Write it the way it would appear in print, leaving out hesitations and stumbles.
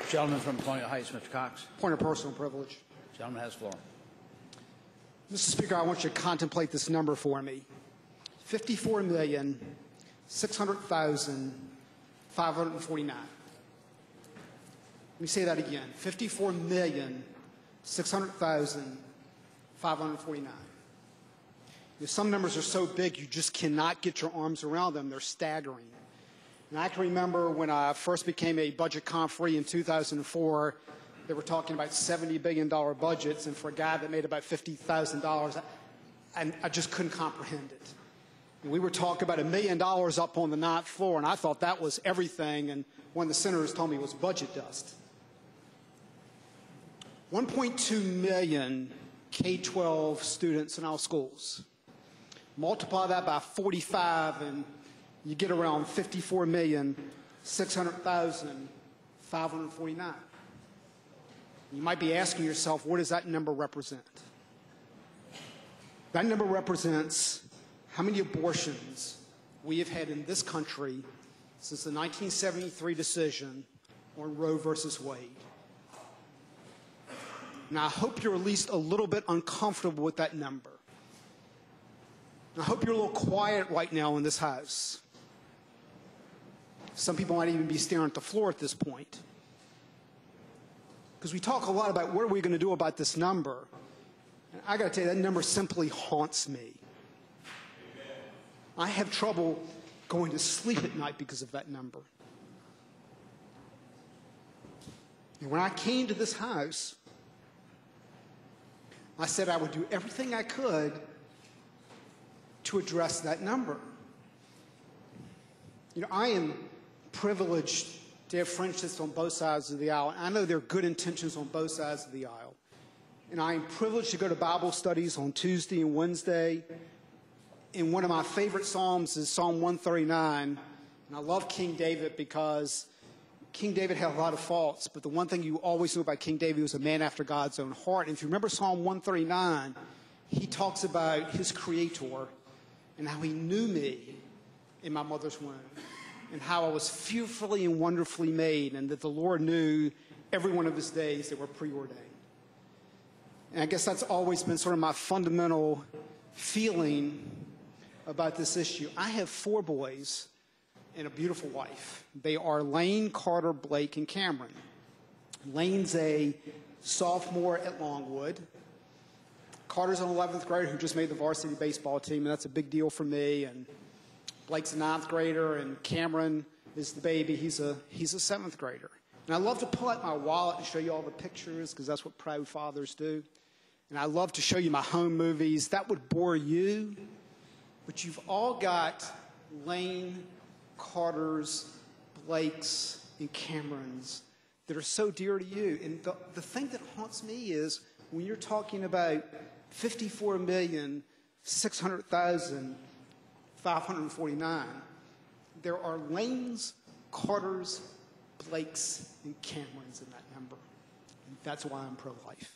Gentleman from Colonial Heights, Mr. Cox. Point of personal privilege. Gentleman has the floor. Mr. Speaker, I want you to contemplate this number for me. 54,600,549. Let me say that again. 54,600,549. Some numbers are so big you just cannot get your arms around them. They're staggering. And I can remember when I first became a budget conferee in 2004, they were talking about $70 billion budgets, and for a guy that made about $50,000, I just couldn't comprehend it. And we were talking about $1 million up on the 9th floor, and I thought that was everything, and one of the senators told me it was budget dust. 1.2 million K-12 students in our schools. Multiply that by 45, and you get around 54,600,549. You might be asking yourself, what does that number represent? That number represents how many abortions we have had in this country since the 1973 decision on Roe versus Wade. Now, I hope you're at least a little bit uncomfortable with that number. And I hope you're a little quiet right now in this house. Some people might even be staring at the floor at this point. Because we talk a lot about what are we going to do about this number. And I got to tell you, that number simply haunts me. I have trouble going to sleep at night because of that number. And when I came to this house, I said I would do everything I could to address that number. You know, I am privileged to have friendships on both sides of the aisle. I know there are good intentions on both sides of the aisle. And I am privileged to go to Bible studies on Tuesday and Wednesday. And one of my favorite Psalms is Psalm 139. And I love King David because King David had a lot of faults, but the one thing you always knew about King David was a man after God's own heart. And if you remember Psalm 139, he talks about his Creator and how he knew me in my mother's womb, and how I was fearfully and wonderfully made, and that the Lord knew every one of his days that were preordained. And I guess that's always been sort of my fundamental feeling about this issue. I have 4 boys and a beautiful wife. They are Lane, Carter, Blake, and Cameron. Lane's a sophomore at Longwood. Carter's an 11th grader who just made the varsity baseball team, and that's a big deal for me. And Blake's a 9th grader, and Cameron is the baby. He's a 7th grader. And I love to pull out my wallet and show you all the pictures, because that's what proud fathers do. And I love to show you my home movies. That would bore you, but you've all got Lane, Carter's, Blake's, and Cameron's that are so dear to you. And the thing that haunts me is when you're talking about 54,600,549, there are Lanes, Carters, Blakes, and Camerons in that number. And that's why I'm pro-life.